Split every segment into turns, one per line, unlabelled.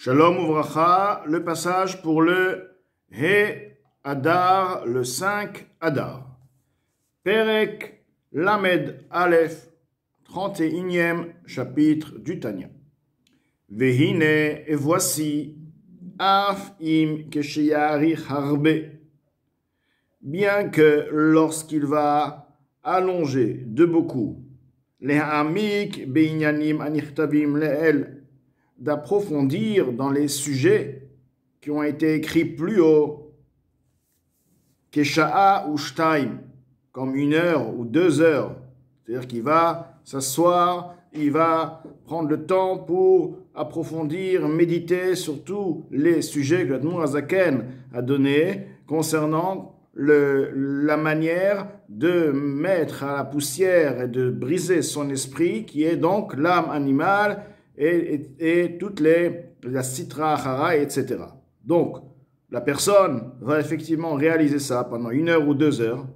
Shalom Uvracha, le passage pour le He Adar, le 5 Adar. Perek Lamed Aleph, 31e chapitre du Tanya. Vehine, et voici, Af im kesheyari harbe, bien que lorsqu'il va allonger de beaucoup, les hamik beinyanim anichtavim leel, d'approfondir dans les sujets qui ont été écrits plus haut, Kesha'a ou Shtaim, comme 1 heure ou 2 heures. C'est-à-dire qu'il va s'asseoir, il va prendre le temps pour approfondir, méditer sur tous les sujets que l'Admour Hazaken a donnés concernant la manière de mettre à la poussière et de briser son esprit, qui est donc l'âme animale, et toutes la citra achara, etc. Donc, la personne va effectivement réaliser ça pendant 1 heure ou 2 heures,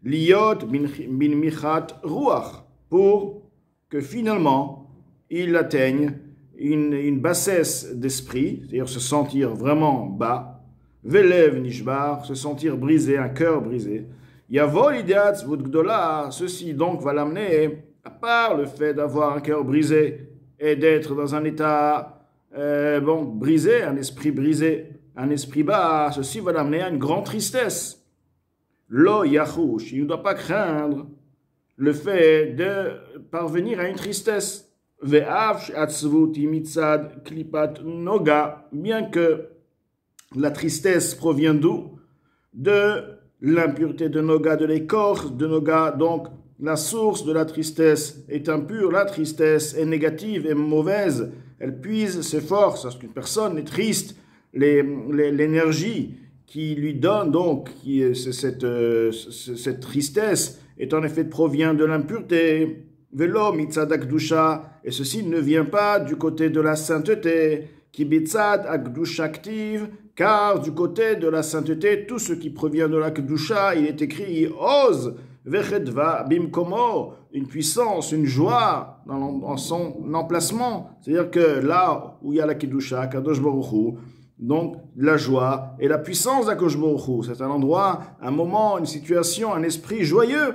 liyot bin michat ruach, pour que finalement, il atteigne une bassesse d'esprit, c'est-à-dire se sentir vraiment bas, velev nishbar, se sentir brisé, un cœur brisé. Yavo idiat zvut gdola, ceci donc va l'amener, à part le fait d'avoir un cœur brisé, et d'être dans un état brisé, un esprit bas, ceci va l'amener à une grande tristesse. Lo yachouch, il ne doit pas craindre le fait de parvenir à une tristesse. Ve'av she'atzvut mitzad klipat noga, bien que la tristesse provient d'où? De l'impureté de noga, de l'écorce de noga, donc la source de la tristesse est impure, la tristesse est négative et mauvaise, elle puise ses forces. Lorsqu'une personne est triste, l'énergie qui lui donne donc cette tristesse est en effet provient de l'impureté. Velo mitzad akdusha, et ceci ne vient pas du côté de la sainteté. Ki bitzad akdusha active, car du côté de la sainteté, tout ce qui provient de la kedusha, il est écrit ose. Vechedva bimkomo, une puissance, une joie dans son emplacement. C'est-à-dire que là où il y a la Kedusha, Kadosh Baruch Hu, donc la joie et la puissance d'Akadosh Baruch Hu, c'est un endroit, un moment, une situation, un esprit joyeux.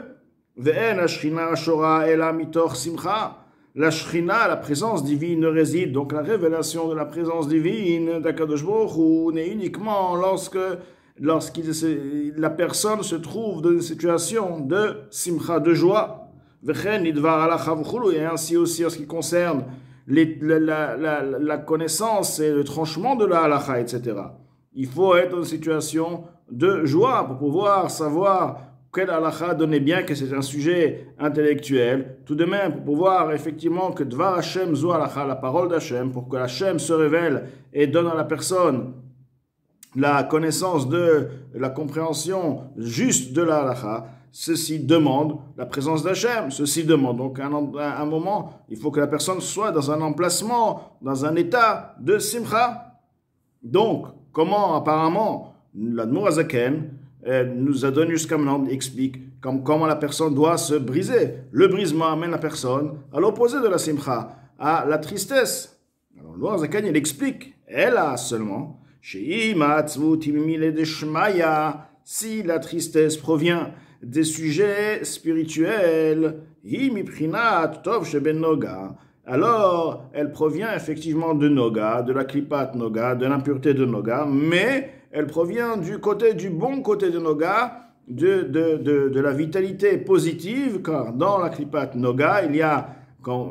Ve'en ashrina shora ela mitor simcha. La shrina, la présence divine réside, donc la révélation de la présence divine d'Akadosh Baruch Hu n'est uniquement lorsque la personne se trouve dans une situation de simcha, de joie. Et ainsi aussi en ce qui concerne la connaissance et le tranchement de la halakha, etc. Il faut être dans une situation de joie pour pouvoir savoir quelle halakha donner, bien que c'est un sujet intellectuel. Tout de même, pour pouvoir effectivement que Dvar Hashem zo halakha, la parole d'Hashem, pour que Hashem se révèle et donne à la personne la connaissance de la compréhension juste de la halakha, ceci demande la présence d'Hachem, ceci demande donc un moment, il faut que la personne soit dans un emplacement, dans un état de simcha. Donc, comment apparemment l'Admour Hazaken nous a donné jusqu'à maintenant, explique comment la personne doit se briser. Le brisement amène la personne à l'opposé de la simcha, à la tristesse. Alors l'Admour Hazaken, il explique, elle a seulement si la tristesse provient des sujets spirituels, alors elle provient effectivement de Noga, de la Klipat Noga, de l'impureté de Noga, mais elle provient du bon côté de Noga, de la vitalité positive, car dans la Klipat Noga, il y a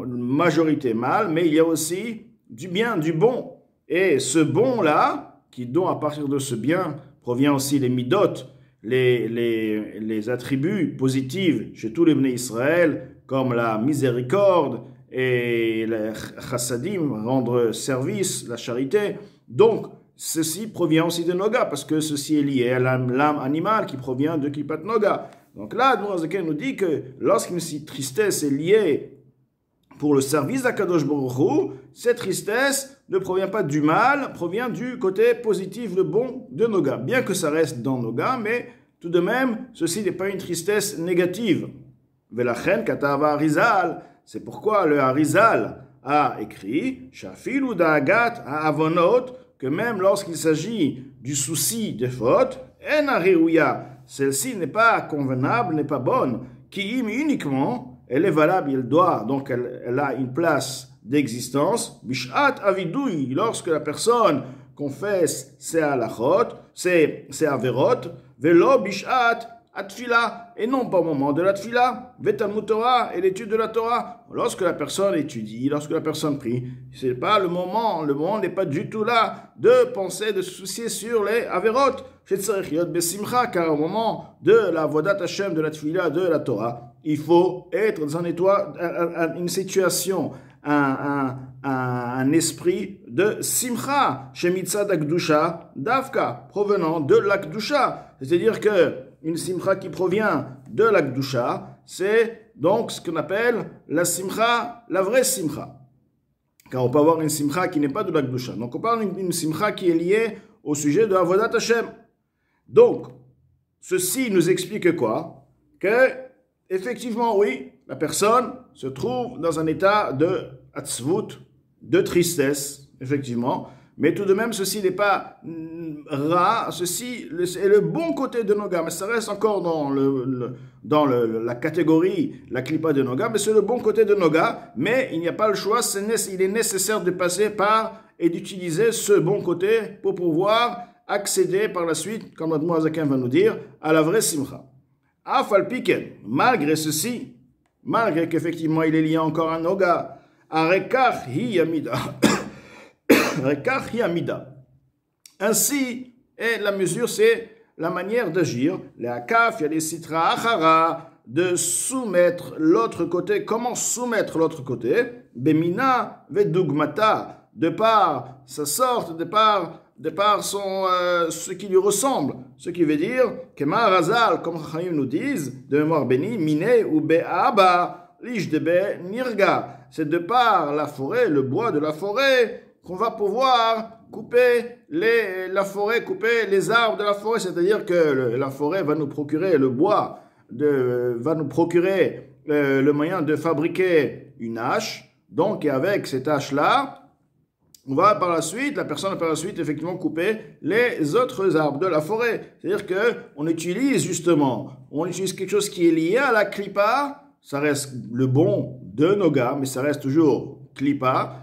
majorité mal, mais il y a aussi du bien, du bon. Et ce bon-là, dont à partir de ce bien provient aussi les midot, les attributs positifs chez tous les Bnei Israël, comme la miséricorde et le chassadim, rendre service, la charité. Donc, ceci provient aussi de Noga, parce que ceci est lié à l'âme animale qui provient de Klipat Noga. Donc là, Admour Hazaken nous dit que lorsqu'une tristesse est liée pour le service d'Akadosh Baruch Hu, cette tristesse ne provient pas du mal, provient du côté positif, le bon de Noga. Bien que ça reste dans Noga, mais tout de même, ceci n'est pas une tristesse négative. Velachen katava Harizal, c'est pourquoi le Harizal a écrit, Shafil Da'agat Avonot, que même lorsqu'il s'agit du souci des fautes, En Areouya, celle-ci n'est pas convenable, n'est pas bonne, qui uniquement, elle est valable, donc elle a une place d'existence, Bishat Avidouy, lorsque la personne confesse ses halachot, ses averot, Velo Bishat Atfila, et non pas au moment de la tfila, Vetalmud Torah, et l'étude de la Torah. Lorsque la personne étudie, lorsque la personne prie, c'est pas le moment n'est pas du tout là de penser, de se soucier sur les averot. Car au moment de la Vodat Hashem, de la tfila, de la Torah, il faut être dans une situation, un esprit de simcha, chez Mitzad Akdusha, Davka, provenant de l'Akdusha. C'est-à-dire que une simcha qui provient de l'Akdusha, c'est donc ce qu'on appelle la simcha, la vraie simcha. Car on peut avoir une simcha qui n'est pas de l'Akdusha. Donc on parle d'une simcha qui est liée au sujet de Avodat Hashem. Donc, ceci nous explique quoi? Que, effectivement, oui, la personne se trouve dans un état de atzvut, de tristesse, effectivement, mais tout de même, ceci n'est pas ra, ceci est le bon côté de Noga, mais ça reste encore dans la catégorie, la klipa de Noga, mais c'est le bon côté de Noga, mais il n'y a pas le choix, il est nécessaire de passer par et d'utiliser ce bon côté pour pouvoir accéder par la suite, comme Admor Azaken va nous dire, à la vraie simcha. Afal Piken, malgré ceci, malgré qu'effectivement il est lié encore à Noga, Arekach hi yamida. Ainsi, et la mesure, c'est la manière d'agir. Les akaf, il y a les sitra achara, de soumettre l'autre côté. Comment soumettre l'autre côté? Bemina vedugmata, de par sa sorte, de par ce qui lui ressemble. Ce qui veut dire, Kemar Hazal, comme Chachamim nous disent, de mémoire bénie, mine ou be'aba, lish debe nirga. C'est de par la forêt, le bois de la forêt, qu'on va pouvoir couper la forêt, couper les arbres de la forêt, c'est-à-dire que la forêt va nous procurer le bois, va nous procurer le moyen de fabriquer une hache. Donc, avec cette hache-là, on va par la suite, la personne va par la suite effectivement couper les autres arbres de la forêt. C'est-à-dire qu'on utilise quelque chose qui est lié à la klipa, ça reste le bon de Noga, mais ça reste toujours klipa.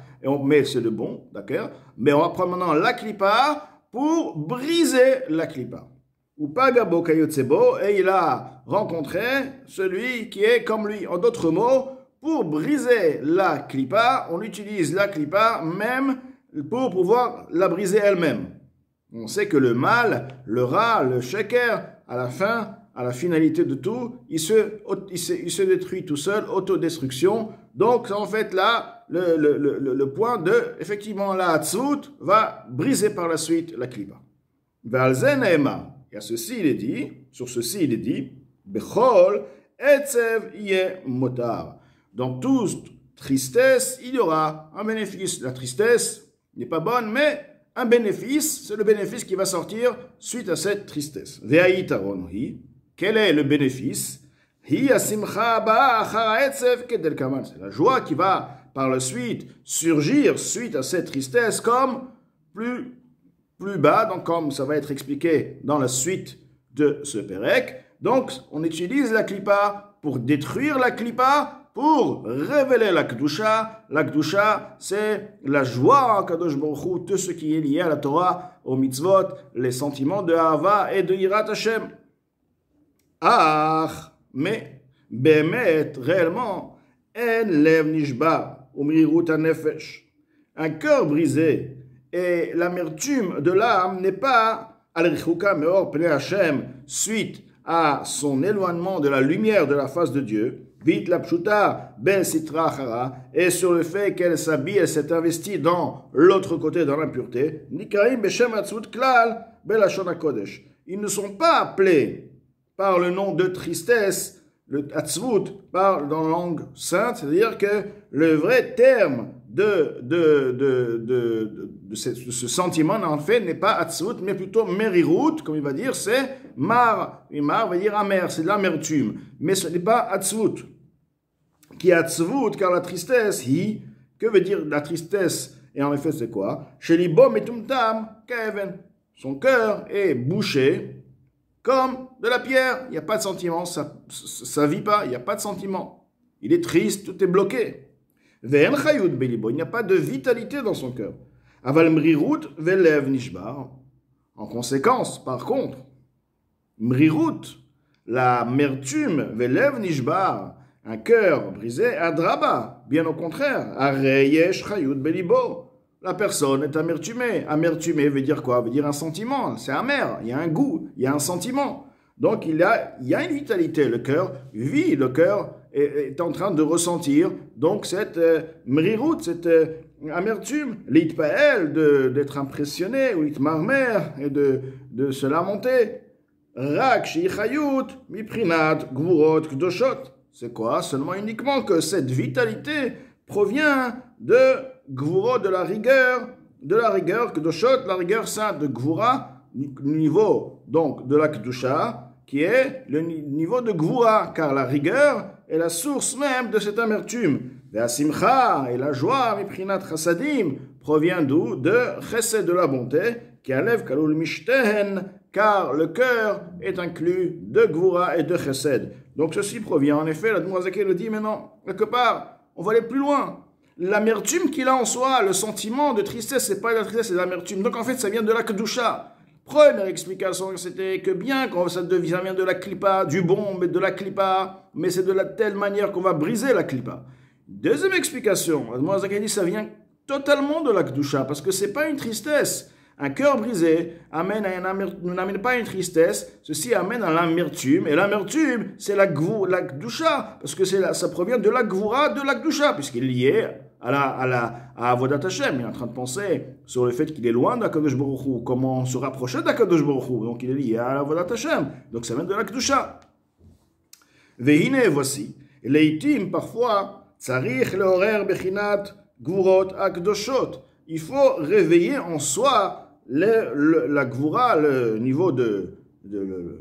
Mais c'est le bon, d'accord? Mais on va prendre maintenant la klipa pour briser la klipa. Ou pagabo kayotsebo, et il a rencontré celui qui est comme lui. En d'autres mots, pour briser la klipa, on utilise la klipa même pour pouvoir la briser elle-même. On sait que le mal, le rat, le sheker, à la fin, à la finalité de tout, il se détruit tout seul, autodestruction. Donc, en fait, là, le point de, effectivement, la hatzut va briser par la suite la klipa. Ve'alzen ema. Et à ceci, il est dit, sur ceci, il est dit, bechol etzev yeh motar. Dans toute tristesse, il y aura un bénéfice. La tristesse n'est pas bonne, mais un bénéfice, c'est le bénéfice qui va sortir suite à cette tristesse. Ve'ayitaron hi. Quel est le bénéfice? C'est la joie qui va par la suite surgir suite à cette tristesse comme plus bas, donc comme ça va être expliqué dans la suite de ce Pérec. Donc on utilise la klipa pour détruire la klipa, pour révéler la Kedusha. La Kedusha, c'est la joie en Kadosh Baruch Hu, tout ce qui est lié à la Torah, aux mitzvot, les sentiments de Ahava et de Yirat Hashem. Ah, mais, Bemet, réellement, En lev nishba, umrirut nefesh. Un cœur brisé et l'amertume de l'âme n'est pas al-richuka meor pnei Hashem suite à son éloignement de la lumière de la face de Dieu. Vite la pshuta ben sitra chara, et sur le fait qu'elle s'habille, elle s'est investie dans l'autre côté, dans l'impureté. Nikaim beshem atzvut klal belashon hakodesh. Ils ne sont pas appelés par le nom de tristesse, le atzvut parle dans la langue sainte, c'est-à-dire que le vrai terme de ce sentiment, en fait, n'est pas atzvut, mais plutôt merirut, comme il va dire, c'est mar. Et mar veut dire amer, c'est de l'amertume. Mais ce n'est pas atzvut. Qui est atzvut, car la tristesse, hi, Que veut dire la tristesse? Et en effet, c'est quoi? Chez Libo Metumtam Kaven. Son cœur est bouché comme de la pierre. Il n'y a pas de sentiment, ça vit pas, il n'y a pas de sentiment. Il est triste, tout est bloqué. Ve'en chayut belibo, il n'y a pas de vitalité dans son cœur. Aval mrirut velev nishbar. En conséquence, par contre, mrirut, l'amertume, velev nishbar, un cœur brisé, adraba, bien au contraire, areyesh chayut belibo. La personne est amertumée. Amertumée veut dire quoi? Veut dire un sentiment. C'est amer. Il y a un goût. Il y a un sentiment. Donc il y a une vitalité. Le cœur vit. Le cœur est en train de ressentir. Donc cette mrirout, cette amertume, l'itpael, d'être impressionné, ou l'itmarmer, et de se lamenter. Rak shichayut miprinat gvurot kdoshot. C'est quoi? Seulement uniquement que cette vitalité provient de Gvura, de la rigueur Kedoshot, la rigueur sainte de Gvura, niveau donc de la Kedusha, qui est le niveau de Gvura, car la rigueur est la source même de cette amertume. La simcha et la joie, miprinat chassadim, provient d'où? De chesed, de la bonté, qui enlève kalul mishtehen, car le cœur est inclus de Gvura et de chesed. Donc ceci provient, en effet, la Dmouzake le dit, mais non, quelque part, on va aller plus loin. L'amertume qu'il a en soi, le sentiment de tristesse, c'est pas de la tristesse, c'est de l'amertume. Donc en fait, ça vient de la Kedusha. Première explication, c'était que bien quand ça vient de la klipa, du bon, mais de la klipa, mais c'est de la telle manière qu'on va briser la klipa. Deuxième explication, dit ça vient totalement de la Kedusha, parce que c'est pas une tristesse. Un cœur brisé n'amène pas une tristesse, ceci amène à l'amertume, et l'amertume, c'est la Kedusha, parce que ça provient de la Gvura, de la Kedusha, puisqu'il est lié à Avodat Hashem. Il est en train de penser sur le fait qu'il est loin d'Akadosh Baruch Hu, comment se rapprocher d'Akadosh Baruch Hu, donc il est lié à Avodat Hashem, donc ça vient de la Kedusha. Vehine, voici, leitim, parfois, tsarich lehorer bechinat gvurot akdoshot, il faut réveiller en soi la Gvura, le niveau de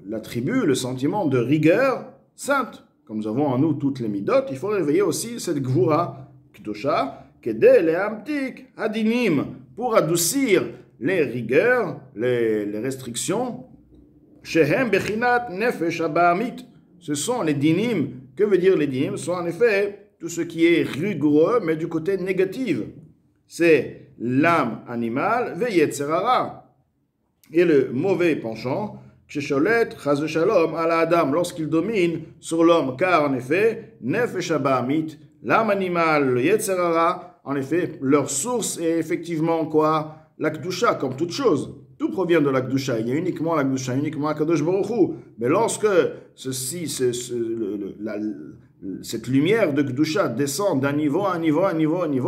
l'attribut, le sentiment de rigueur sainte. Comme nous avons en nous toutes les midot, il faut réveiller aussi cette Gvura, Kdosha, Kedé, les Amtik, Adinim, pour adoucir les rigueurs, les restrictions. Shehem Bechinat Nefesh Abahamit. Ce sont les dinim. Que veut dire les dinim? Ce sont en effet tout ce qui est rigoureux, mais du côté négatif. C'est l'âme animale, Veyetzerara. Et le mauvais penchant, Kshecholet, Chaz Shalom, ala Adam, lorsqu'il domine sur l'homme, car en effet, Nefesh Abahamit, l'âme animale, le Yetzerara, en effet, leur source est effectivement quoi? La Kedusha, comme toute chose. Tout provient de la Kedusha. Il y a uniquement la Kedusha, uniquement Akadosh Baruch Hu. Mais lorsque cette lumière de Kedusha descend d'un niveau à un niveau,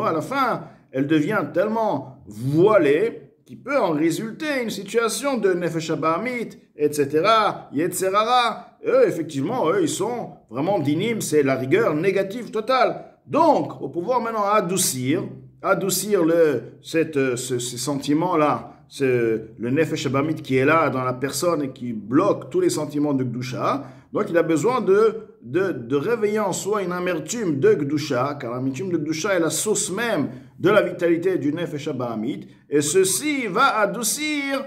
à la fin, elle devient tellement voilée qu'il peut en résulter une situation de Nefesh Abahamit, etc., Yetzerara. Eux, effectivement, ils sont vraiment dinim, c'est la rigueur négative totale. Donc, au pouvoir maintenant adoucir ces sentiments-là, le Nefesh Abahamit qui est là dans la personne et qui bloque tous les sentiments de Kedusha. Donc il a besoin de réveiller en soi une amertume de Kedusha, car l'amertume de Kedusha est la source même de la vitalité du Nefesh Abahamit, et ceci va adoucir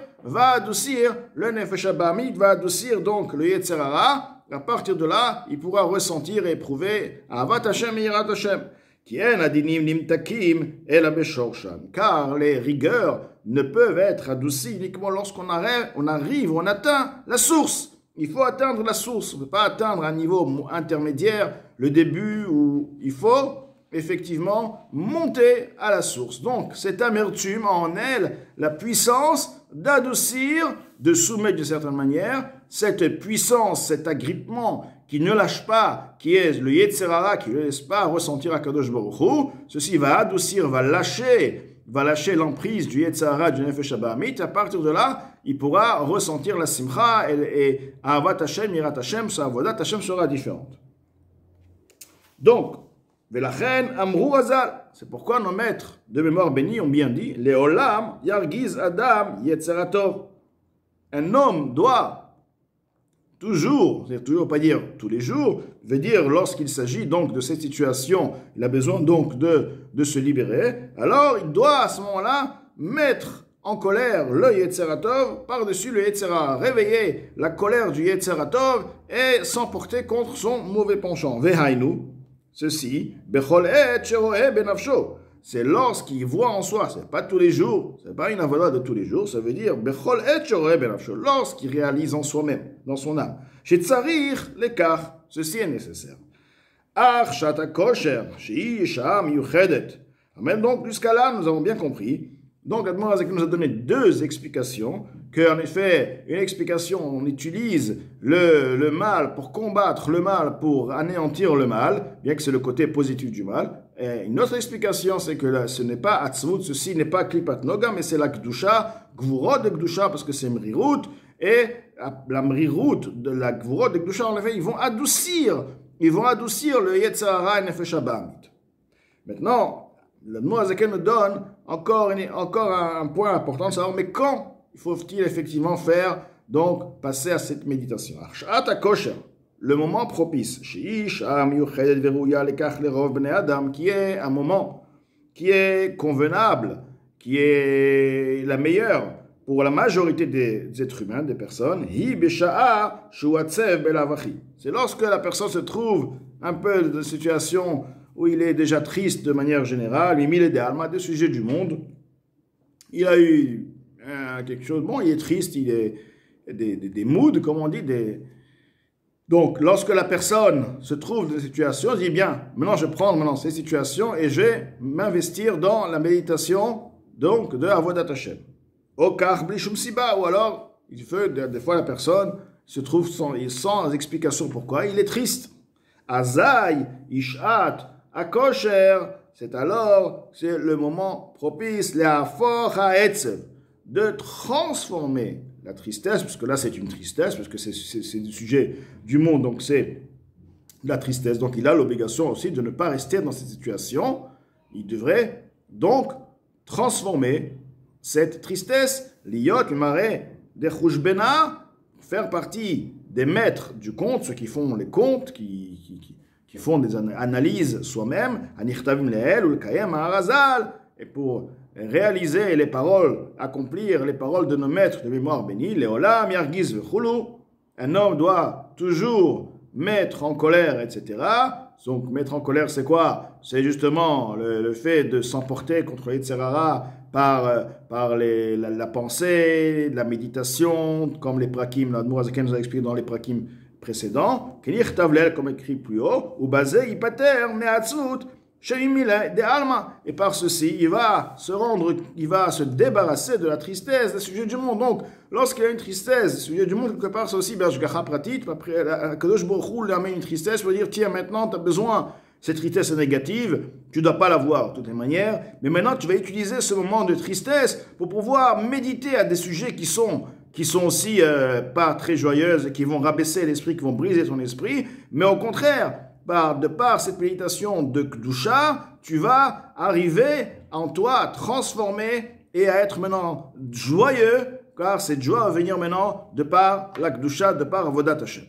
le Nefesh Abahamit, va adoucir donc le Yetzerara. À partir de là, il pourra ressentir et éprouver Avat Hashem et Yirat Hashem. Car les rigueurs ne peuvent être adoucies uniquement lorsqu'on arrive, on atteint la source. Il faut atteindre la source. On ne peut pas atteindre un niveau intermédiaire, le début, où il faut effectivement monter à la source. Donc, cette amertume a en elle la puissance d'adoucir, de soumettre d'une certaine manière, cette puissance, cet agrippement qui ne lâche pas, qui est le Yetzerara, qui ne laisse pas ressentir Akadosh Baruch Hu. Ceci va adoucir, va lâcher l'emprise du Yetzerara, du Nefesh Abahamit. À partir de là, il pourra ressentir la simcha et Avat Hashem, Yirat Hashem, sa avodat Hashem sera différente. Donc, Velachen Amrou Hazal, c'est pourquoi nos maîtres de mémoire bénis ont bien dit Leolam Yargiz Adam Yetzeratov. Un homme doit toujours, c'est-à-dire toujours pas dire tous les jours, veut dire lorsqu'il s'agit donc de cette situation, il a besoin donc de se libérer, alors il doit à ce moment-là mettre en colère le Yetzer Tov par-dessus le Yetzer Hara, réveiller la colère du Yetzer Tov et s'emporter contre son mauvais penchant. Vehainu, ceci, Bechol et Sheroeh benafsho. C'est lorsqu'il voit en soi, c'est pas tous les jours, c'est pas une avoda de tous les jours, ça veut dire Bechol et Sheroeh benafsho, lorsqu'il réalise en soi-même, dans son âme. Chez Tsarir, l'écart, ceci est nécessaire. Ach shata kosher, she'i shah miyuchedet. Amen. Donc jusqu'à là, nous avons bien compris. Donc, Admor Azek nous a donné deux explications, qu'en effet, une explication, on utilise le mal pour combattre le mal, pour anéantir le mal, bien que c'est le côté positif du mal. Et une autre explication, c'est que là, ce n'est pas Atzmut, ceci n'est pas Klipat Noga, mais c'est la Gdusha, Gvurot de Gdusha, parce que c'est Mrirut, et la Mrirut de la Gvurot de Gdusha, en effet, ils vont adoucir le Yetzer Hara et Nefesh Abamit. Maintenant, le Moazaken nous donne encore un point important de savoir, mais quand faut-il effectivement faire, donc passer à cette méditation? Le moment propice, qui est un moment qui est convenable, qui est la meilleure pour la majorité des êtres humains, des personnes, c'est lorsque la personne se trouve un peu dans une situation où il est déjà triste de manière générale, il est des sujets du monde, il a eu quelque chose, bon, il est triste, il est des moods, comme on dit, donc lorsque la personne se trouve dans cette situation, il dit bien, maintenant je prends ces situations et je vais m'investir dans la méditation, donc de Avodat Hashem. Ou alors, des fois la personne se trouve sans explication pourquoi, il est triste. Azai, Ishat, Akosher, c'est le moment propice, de transformer la tristesse, parce que là c'est une tristesse, parce que c'est du sujet du monde, donc c'est la tristesse. Donc il a l'obligation aussi de ne pas rester dans cette situation. Il devrait donc transformer cette tristesse, l'iyot, le marais, des chouchbena, faire partie des maîtres du conte, ceux qui font les contes, qui font des analyses soi-même, anichtavim leel ou le kayem ha'arazal, et pour réaliser les paroles, accomplir les paroles de nos maîtres de mémoire bénis, leolam yargiz vechulu, un homme doit toujours mettre en colère, etc. Donc mettre en colère, c'est quoi? C'est justement le fait de s'emporter contre les Yetzer Hara par la pensée, la méditation, comme les prakim, l'Admor Hazaken nous a expliqué dans les prakim précédents, comme écrit plus haut, ou basé, ipater, neatzut, de alma, et par ceci, il va se débarrasser de la tristesse, des sujets du monde. Donc, lorsqu'il y a une tristesse, des sujets du monde, quelque part, c'est aussi Bershgacha Pratit, Kadosh Baruch Hu lui amène une tristesse, pour dire, tiens, maintenant, tu as besoin, cette tristesse est négative, tu ne dois pas l'avoir de toutes les manières, mais maintenant, tu vas utiliser ce moment de tristesse pour pouvoir méditer à des sujets qui sont aussi pas très joyeuses, et qui vont rabaisser l'esprit, qui vont briser ton esprit, mais au contraire, de par cette méditation de Kedusha, tu vas arriver en toi à transformer et à être maintenant joyeux, car cette joie va venir maintenant de par la Kedusha, de par Avodat Hashem.